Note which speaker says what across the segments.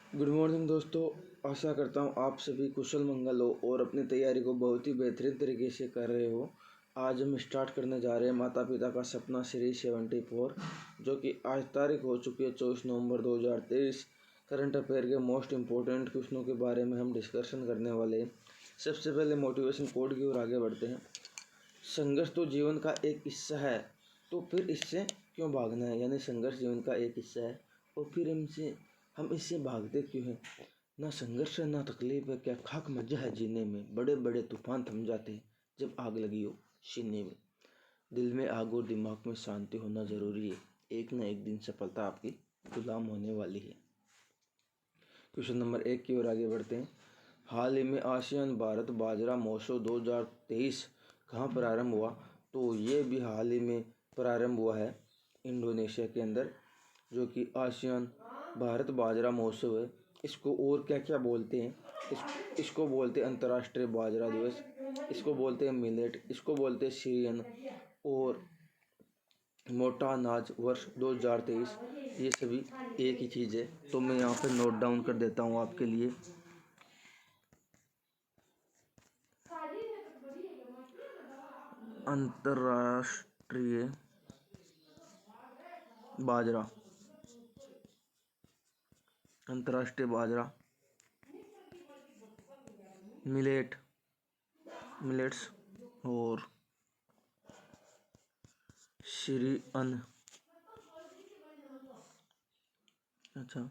Speaker 1: Good morning दोस्तों। आशा करता हूँ आप सभी कुशल मंगल हो और अपनी तैयारी को बहुत ही बेहतरीन तरीके से कर रहे हो। आज हम स्टार्ट करने जा रहे हैं माता पिता का सपना सीरीज 74, जो कि आज तारीख हो चुकी है 24 नवंबर 2023। करंट अफेयर के मोस्ट इम्पोर्टेंट क्वेश्चनों के बारे में हम डिस्कशन करने वाले हैं। सबसे पहले मोटिवेशन कोड की ओर आगे बढ़ते हैं। संघर्ष तो जीवन का एक हिस्सा है, तो फिर इससे क्यों भागना है। यानी संघर्ष जीवन का एक हिस्सा है और फिर हम इससे भागते क्यों हैं। ना संघर्ष है ना तकलीफ है, क्या खाक मजा है जीने में। बड़े बड़े तूफान थम जाते हैं जब आग लगी हो सीने में। दिल में आग और दिमाग में शांति होना जरूरी है। एक न एक दिन सफलता आपकी गुलाम होने वाली है। क्वेश्चन नंबर 1 की ओर आगे बढ़ते हैं। हाल ही में आसियान भारत बाजरा महोत्सव 2023 कहाँ प्रारंभ हुआ। तो ये भी हाल ही में प्रारंभ हुआ है इंडोनेशिया के अंदर, जो कि आसियान भारत बाजरा महोत्सव है। इसको और क्या क्या बोलते हैं, इसको बोलते हैं अंतर्राष्ट्रीय बाजरा दिवस, इसको बोलते हैं मिलेट, इसको बोलते हैं सीरियन और मोटा अनाज वर्ष 2023। ये सभी एक ही चीज़ है। तो मैं यहाँ पे नोट डाउन कर देता हूँ आपके लिए। अंतर्राष्ट्रीय बाजरा, अंतर्राष्ट्रीय बाजरा, मिलेट्स और सीरियन। अच्छा,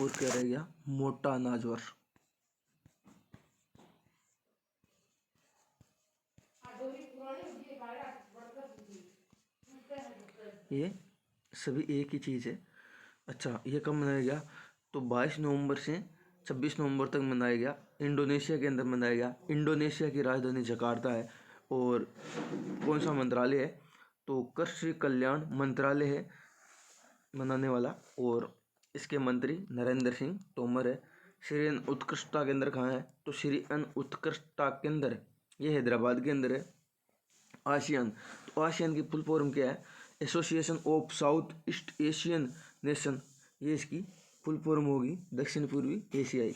Speaker 1: और क्या रह गया, मोटा अनाज वर्ष। ये सभी एक ही चीज़ है। अच्छा, ये कब मनाया गया। तो 22 नवंबर से 26 नवंबर तक मनाया गया। इंडोनेशिया के अंदर मनाया गया। इंडोनेशिया की राजधानी जकार्ता है। और कौन सा मंत्रालय है, तो कृषि कल्याण मंत्रालय है मनाने वाला, और इसके मंत्री नरेंद्र सिंह तोमर है। सीरियन उत्कृष्टता केंद्र कहाँ है, तो सीरियन उत्कृष्टता केंद्र ये हैदराबाद के अंदर है। आसियान, तो आसियान की फुल फॉर्म क्या है, association of south east Asian nation. ये इसकी फुल फॉर्म होगी, दक्षिण पूर्वी एशियाई।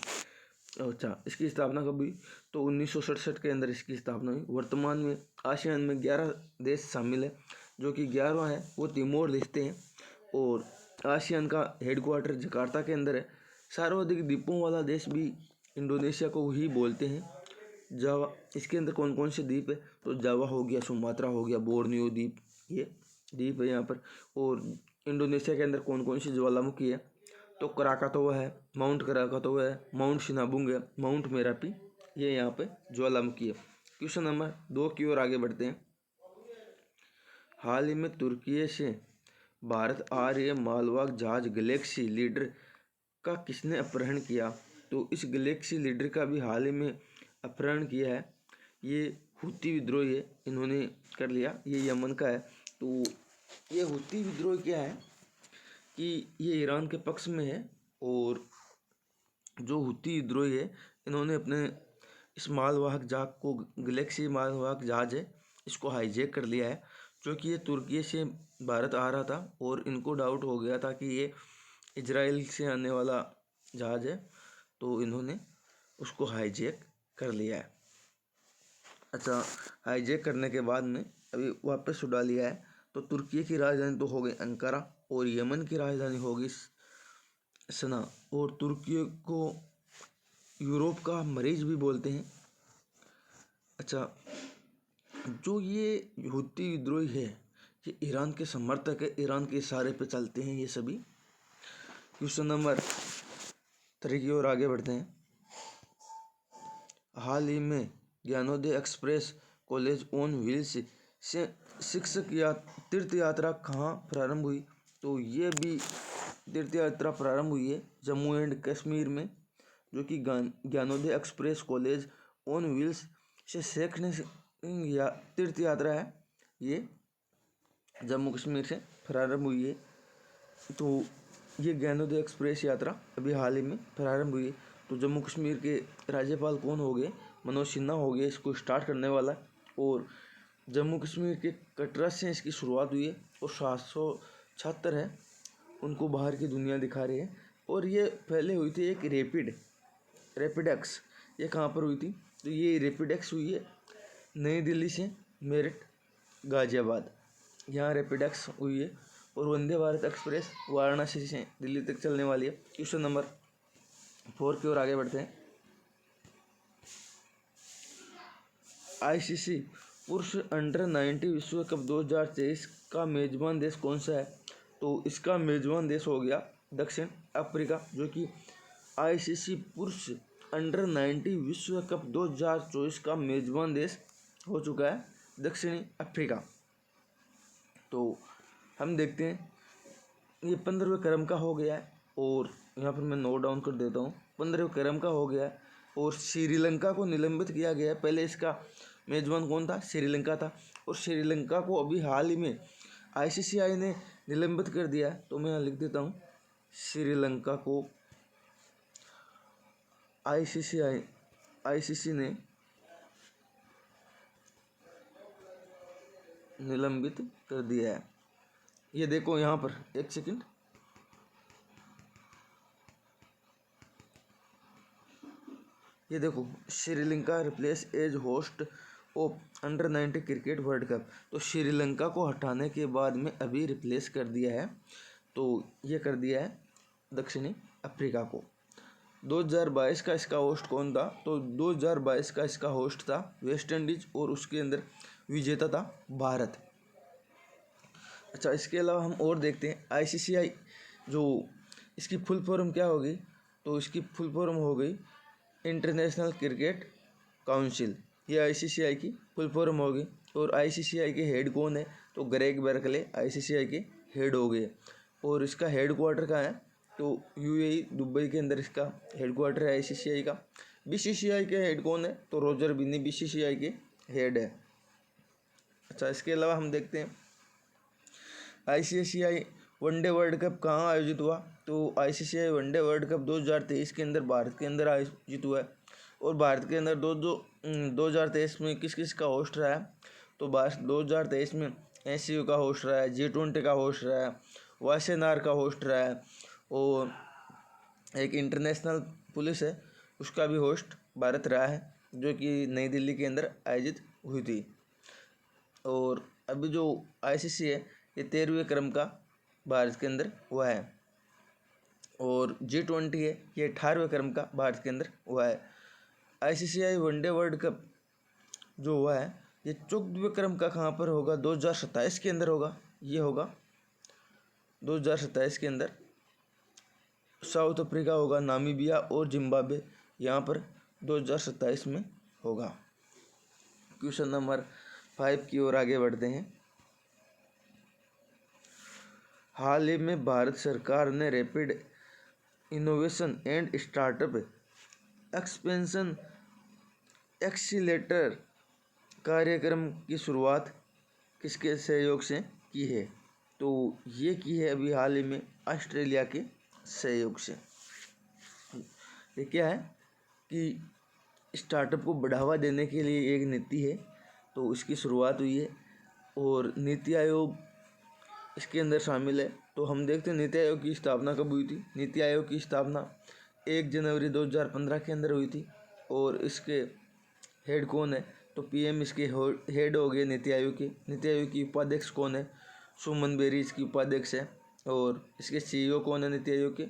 Speaker 1: अच्छा, इसकी स्थापना कब हुई, तो 1967 के अंदर इसकी स्थापना हुई। वर्तमान में आसियान में 11 देश शामिल है, जो कि 11वां है वो तिमोर लेस्ते हैं। और आसियान का हेडक्वार्टर जकार्ता के अंदर है। सर्वाधिक द्वीपों वाला देश भी इंडोनेशिया को ही बोलते हैं, जावा। इसके अंदर कौन कौन से द्वीप है, तो जावा हो गया, सुमात्रा हो गया, बोर्नियो द्वीप, ये द्वीप है यहाँ पर। और इंडोनेशिया के अंदर कौन कौन सी ज्वालामुखी है, तो कराकातोवा है, माउंट कराकातोवा है, माउंट सिनाबुंग है, माउंट मेरापी, ये यहाँ पे ज्वालामुखी है। क्वेश्चन नंबर 2 की ओर आगे बढ़ते हैं। हाल ही में तुर्की से भारत आ रहे मालवाहक जहाज गैलेक्सी लीडर का किसने अपहरण किया। तो इस गैलेक्सी लीडर का भी हाल ही में अपहरण किया है। ये हुती विद्रोही है, इन्होंने कर लिया। ये यमन का है। तो ये हुती विद्रोह क्या है कि ये ईरान के पक्ष में है। और जो हुती विद्रोही है, इन्होंने अपने इस मालवाहक जहाज को, गैलेक्सी मालवाहक जहाज है, इसको हाईजैक कर लिया है। क्योंकि ये तुर्की से भारत आ रहा था और इनको डाउट हो गया था कि ये इजराइल से आने वाला जहाज है, तो इन्होंने उसको हाईजैक कर लिया है। अच्छा, हाईजैक करने के बाद में अभी वापस उड़ा लिया है। तो तुर्की की राजधानी तो हो गई अंकारा और यमन की राजधानी होगी सना। और तुर्की को यूरोप का मरीज भी बोलते हैं। अच्छा, जो ये हुती विद्रोही है, ये ईरान के समर्थक है, ईरान के इशारे पे चलते हैं ये सभी। क्वेश्चन नंबर 3 की ओर आगे बढ़ते हैं। हाल ही में Gyanodaya Express college on wheels से शिक्षक तीर्थ यात्रा कहाँ प्रारंभ हुई। तो ये भी तीर्थ यात्रा प्रारंभ हुई है जम्मू एंड कश्मीर में, जो कि Gyanodaya Express college on wheels से शैक्षणिक तीर्थ यात्रा है। ये जम्मू कश्मीर से प्रारंभ हुई है। तो ये ज्ञानोदय एक्सप्रेस यात्रा अभी हाल ही में प्रारंभ हुई है। तो जम्मू कश्मीर के राज्यपाल कौन हो गए, मनोज सिन्हा हो गए इसको स्टार्ट करने वाला। और जम्मू कश्मीर के कटरा से इसकी शुरुआत हुई है और 700 छात्र हैं, उनको बाहर की दुनिया दिखा रहे हैं और ये पहले हुई थी एक रैपिडेक्स। ये कहाँ पर हुई थी? तो ये रैपिडेक्स हुई है नई दिल्ली से मेरठ गाजियाबाद, यहाँ रैपिडेक्स हुई है। और वंदे भारत एक्सप्रेस वाराणसी से दिल्ली तक चलने वाली है। क्वेश्चन नंबर 4 की ओर आगे बढ़ते हैं। आईसीसी पुरुष अंडर 90 विश्व कप 2023 का मेजबान देश कौन सा है? तो इसका मेजबान देश हो गया दक्षिण अफ्रीका, जो कि आईसीसी पुरुष अंडर 90 विश्व कप 2024 का मेजबान देश हो चुका है दक्षिणी अफ्रीका। तो हम देखते हैं ये 15वें क्रम का हो गया है, और यहाँ पर मैं नोट डाउन कर देता हूँ। 15वें क्रम का हो गया है और श्रीलंका को निलंबित किया गया है। पहले इसका मेजबान कौन था? श्रीलंका था, और श्रीलंका को अभी हाल ही में आईसीसीआई ने निलंबित कर दिया है। तो मैं यहाँ लिख देता हूँ, श्रीलंका को आईसीसी ने निलंबित कर दिया है। ये देखो यहाँ पर, एक सेकंड, ये देखो, Sri Lanka replace as host of under 90 cricket world cup. तो श्रीलंका को हटाने के बाद में अभी रिप्लेस कर दिया है, तो ये कर दिया है दक्षिणी अफ्रीका को। 2022 का इसका होस्ट कौन था? तो 2022 का इसका होस्ट था वेस्ट इंडीज, और उसके अंदर विजेता था भारत। अच्छा, इसके अलावा हम और देखते हैं आईसीसीआई, जो इसकी फुल फॉर्म क्या होगी? तो इसकी फुल फॉर्म हो गई इंटरनेशनल क्रिकेट काउंसिल। ये आईसीसीआई की फुल फॉर्म होगी। और आईसीसीआई के हेड कौन है? तो ग्रेग बर्कले आईसीसीआई के हेड हो गए। और इसका हेड क्वार्टर कहाँ है? तो यूएई दुबई के अंदर इसका हेड क्वार्टर है आईसीसीआई का। बीसीसीआई के हेड कौन है? तो रोजर बिन्नी बीसीसीआई के हेड है। अच्छा, इसके अलावा हम देखते हैं आईसीसीआई वनडे वर्ल्ड कप कहाँ आयोजित हुआ? तो आईसीसीआई वनडे वर्ल्ड कप 2023 के अंदर भारत के अंदर आयोजित हुआ है। और भारत के अंदर 2023 में किस किस का होस्ट रहा है? तो 2023 में एससीओ का होस्ट रहा है, G20 का होस्ट रहा है, वासेनार का होस्ट रहा है, और एक इंटरनेशनल पुलिस है उसका भी होस्ट भारत रहा है, जो कि नई दिल्ली के अंदर आयोजित हुई थी। और अभी जो आईसीसी है ये 13वें क्रम का भारत के अंदर हुआ है। और G20 है ये 18वें क्रम का भारत के अंदर हुआ है। आईसीसीआई वनडे वर्ल्ड कप जो हुआ है ये 14वें क्रम का कहाँ पर होगा? 2027 के अंदर होगा। ये होगा 2027 के अंदर। साउथ अफ्रीका होगा, नामीबिया और जिम्बाब्वे यहाँ पर 2027 में होगा। क्वेश्चन नंबर 5 की ओर आगे बढ़ते हैं। हाल ही में भारत सरकार ने rapid innovation and startup expansion accelerator कार्यक्रम की शुरुआत किसके सहयोग से की है? तो ये की है अभी हाल ही में ऑस्ट्रेलिया के सहयोग से। ये क्या है कि स्टार्टअप को बढ़ावा देने के लिए एक नीति है, तो इसकी शुरुआत हुई है और नीति आयोग इसके अंदर शामिल है। तो हम देखते हैं नीति आयोग की स्थापना कब हुई थी। नीति आयोग की स्थापना 1 जनवरी 2015 के अंदर हुई थी। और इसके हेड कौन है? तो पीएम इसके हेड हो गए नीति आयोग के। नीति आयोग की उपाध्यक्ष कौन है? सुमन बेरी इसकी उपाध्यक्ष है। और इसके सीईओ कौन है नीति आयोग के?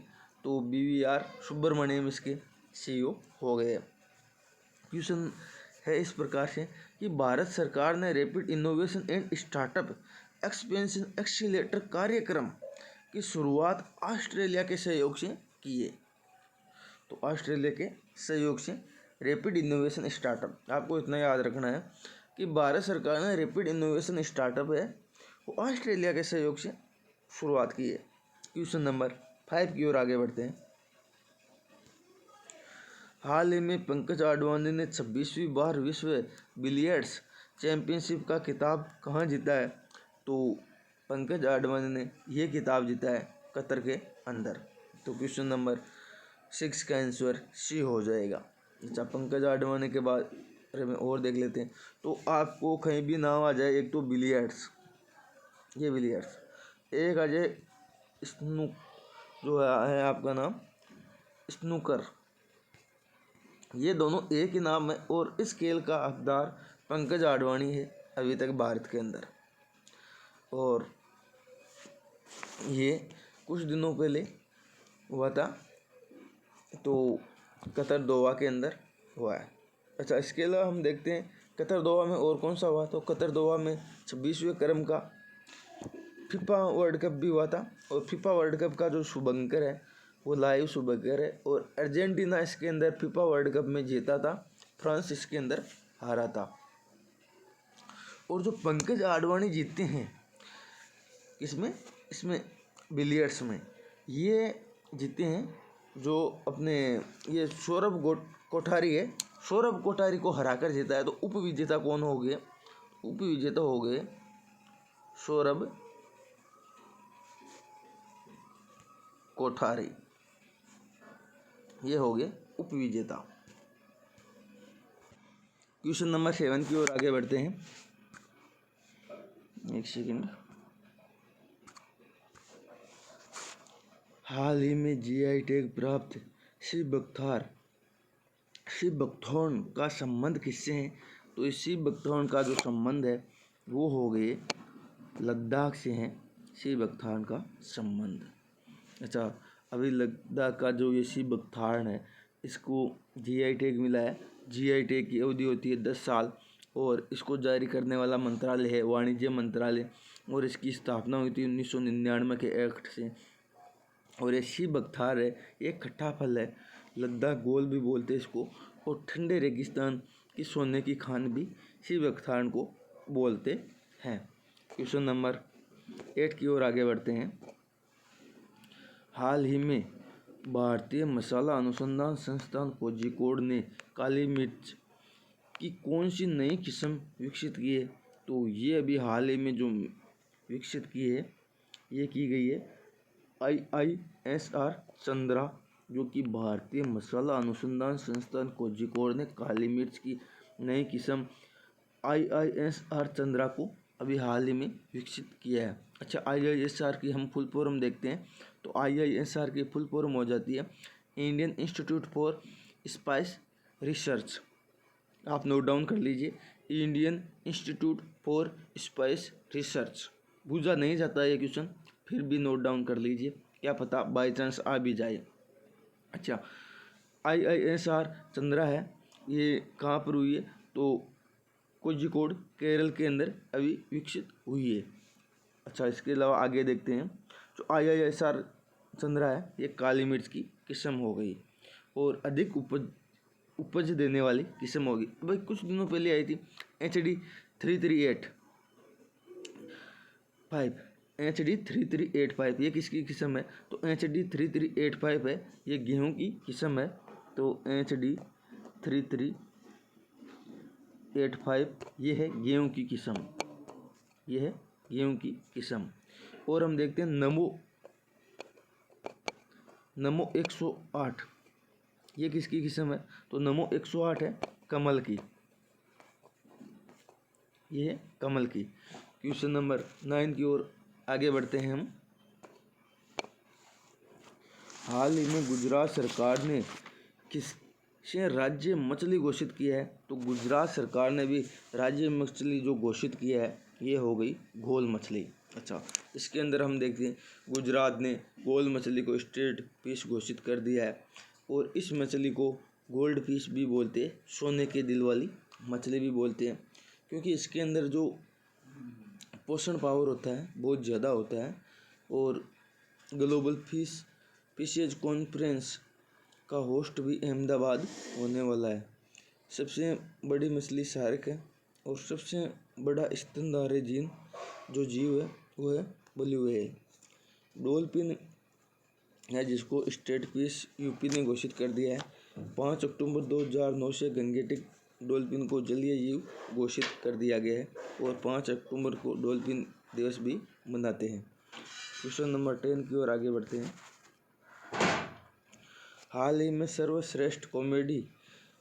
Speaker 1: तो बीवीआर सुब्रमण्यम इसके सीईओ हो गए। क्वेश्चन है इस प्रकार से कि भारत सरकार ने rapid innovation and startup expansion accelerator कार्यक्रम की शुरुआत ऑस्ट्रेलिया के सहयोग से की है। तो ऑस्ट्रेलिया के सहयोग से रैपिड इनोवेशन स्टार्टअप, आपको इतना याद रखना है कि भारत सरकार ने रैपिड इनोवेशन स्टार्टअप है वो ऑस्ट्रेलिया के सहयोग से शुरुआत की है। क्वेश्चन नंबर 5 की ओर आगे बढ़ते हैं। हाल ही में पंकज आडवाणी ने 26वीं बार विश्व बिलियर्ड्स चैंपियनशिप का खिताब कहाँ जीता है? तो पंकज आडवाणी ने यह खिताब जीता है कतर के अंदर। तो क्वेश्चन नंबर 6 का आंसर सी हो जाएगा। अच्छा, पंकज आडवाणी के बाद अरे में और देख लेते हैं। तो आपको कहीं भी नाम आ जाए, एक तो बिलियर्ड्स, ये बिलियर्ड्स, एक आ जाए जो है आपका नाम स्नूकर। ये दोनों एक ही नाम है और इस खेल का हकदार पंकज आडवाणी है अभी तक भारत के अंदर। और ये कुछ दिनों पहले हुआ था, तो कतर दोहा के अंदर हुआ है। अच्छा, इसके अलावा हम देखते हैं कतर दोहा में और कौन सा हुआ। तो कतर दोहा में 26वें क्रम का फीफा वर्ल्ड कप भी हुआ था। और फीफा वर्ल्ड कप का जो शुभंकर है वो लाइव शुभंकर है। और अर्जेंटीना इसके अंदर फीफा वर्ल्ड कप में जीता था, फ्रांस इसके अंदर हारा था। और जो पंकज आडवाणी जीतते हैं इसमें बिलियर्ड्स में, ये जीते हैं जो अपने ये सौरभ कोठारी है। सौरभ कोठारी को हराकर जीता है। तो उप विजेता कौन हो गए? उप विजेता हो गए सौरभ कोठारी, ये हो गए उप विजेता। क्वेश्चन नंबर 7 की ओर आगे बढ़ते हैं। एक सेकंड। हाल ही में जीआई टैग प्राप्त शिव बकथॉर्न का संबंध किससे है? तो इस शिव बकथॉर्न का जो संबंध है वो हो गए लद्दाख से है शिव बकथॉर्न का संबंध। अच्छा, अभी लद्दाख का जो ये शिव बकथॉर्न है इसको जीआई टैग मिला है। जीआई टैग की अवधि होती है 10 साल और इसको जारी करने वाला मंत्रालय है वाणिज्य मंत्रालय। और इसकी स्थापना हुई थी 1999 के एक्ट से। और ये शिव बकथॉर्न है, ये खट्टा फल है, लद्दाख गोल भी बोलते हैं इसको। और ठंडे रेगिस्तान की सोने की खान भी शिव बकथॉर्न को बोलते हैं। क्वेश्चन नंबर 8 की ओर आगे बढ़ते हैं। हाल ही में भारतीय मसाला अनुसंधान संस्थान कोझिकोड ने काली मिर्च की कौन सी नई किस्म विकसित की है? तो ये अभी हाल ही में जो विकसित की है ये की गई है IISR चंद्रा, जो कि भारतीय मसाला अनुसंधान संस्थान कोझिकोड ने काली मिर्च की नई किस्म IISR चंद्रा को अभी हाल ही में विकसित किया है। अच्छा, IISR की हम फुल फॉर्म देखते हैं। तो IISR की फुल फॉर्म हो जाती है Indian institute for spice research. आप नोट डाउन कर लीजिए, Indian institute for spice research. पूछा नहीं जाता है ये क्वेश्चन, फिर भी नोट डाउन कर लीजिए, क्या पता बाई चांस आ भी जाए। अच्छा, IISR चंद्रा है, ये कहाँ पर हुई है? तो कोझिकोड केरल के अंदर अभी विकसित हुई है। अच्छा, इसके अलावा आगे देखते हैं। जो IISR चंद्रा है ये काली मिर्च की किस्म हो गई और अधिक उपज देने वाली किस्म होगी। भाई कुछ दिनों पहले आई थी HD 3385। ये किसकी किस्म है? तो HD 3385 है, ये गेहूं की किस्म है। तो HD 3385 ये है गेहूं की किस्म, ये है गेहूं की किस्म। और हम देखते हैं नमो 108, ये किसकी किस्म है? तो नमो 108 है कमल की, ये है कमल की। क्वेश्चन नंबर 9 की ओर आगे बढ़ते हैं हम। हाल ही में गुजरात सरकार ने किसे राज्य मछली घोषित किया है? तो गुजरात सरकार ने भी राज्य मछली जो घोषित किया है ये हो गई घोल मछली। अच्छा, इसके अंदर हम देखते हैं गुजरात ने घोल मछली को स्टेट फिश घोषित कर दिया है। और इस मछली को गोल्ड फिश भी बोलते हैं, सोने के दिल वाली मछली भी बोलते हैं, क्योंकि इसके अंदर जो पोषण पावर होता है बहुत ज़्यादा होता है। और ग्लोबल फिशेज कॉन्फ्रेंस का होस्ट भी अहमदाबाद होने वाला है। सबसे बड़ी मछली शार्क है और सबसे बड़ा स्तनधारी जो जीव है वो है ब्लू व्हेल। डॉल्फिन है जिसको स्टेट फिश यूपी ने घोषित कर दिया है। 5 अक्टूबर 2009 से गंगेटिक डॉल्फिन को जलीय जीव घोषित कर दिया गया है और 5 अक्टूबर को डॉल्फिन दिवस भी मनाते हैं। क्वेश्चन नंबर 10 की ओर आगे बढ़ते हैं। हाल ही में सर्वश्रेष्ठ कॉमेडी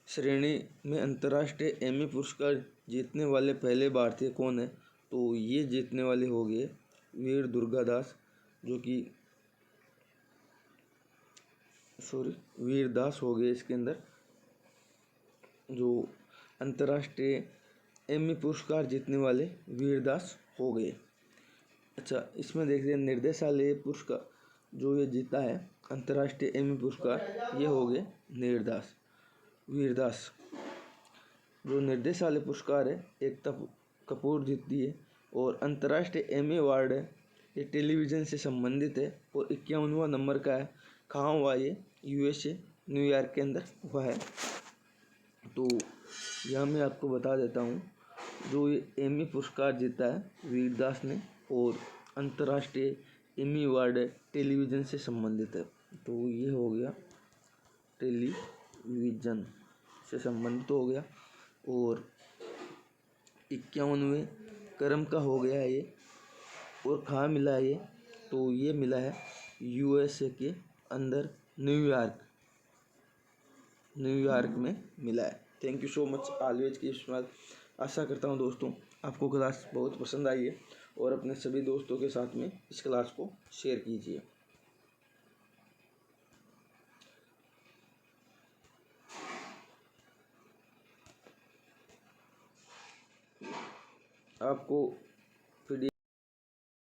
Speaker 1: श्रेणी में अंतर्राष्ट्रीय एमी पुरस्कार जीतने वाले पहले भारतीय कौन है? तो ये जीतने वाले हो गए वीर दुर्गादास, जो कि सॉरी वीरदास हो गए इसके अंदर, जो अंतर्राष्ट्रीय एमी पुरस्कार जीतने वाले वीरदास हो गए। अच्छा, इसमें देखते हैं निर्देशालय पुरस्कार जो ये जीता है अंतर्राष्ट्रीय एमी पुरस्कार, ये हो गए वीरदास। जो निर्देशालय पुरस्कार है एकता कपूर जीतती है, और अंतर्राष्ट्रीय एमी अवार्ड है ये टेलीविज़न से संबंधित है और 51वां नंबर का है। कहाँ हुआ ये? USA न्यूयॉर्क के अंदर हुआ है। तो यह मैं आपको बता देता हूँ, जो ये एमी पुरस्कार जीता है वीरदास ने, और अंतर्राष्ट्रीय एमी अवार्ड है टेलीविज़न से संबंधित है। तो ये हो गया टेलीविज़न से संबंधित हो गया, और 51वें क्रम का हो गया है ये। और कहाँ मिला है ये? तो ये मिला है USA के अंदर न्यूयॉर्क में मिला है। Thank you so much always की इस्तेमाल। आशा करता हूँ दोस्तों आपको क्लास बहुत पसंद आई है, और अपने सभी दोस्तों के साथ में इस क्लास को शेयर कीजिए। आपको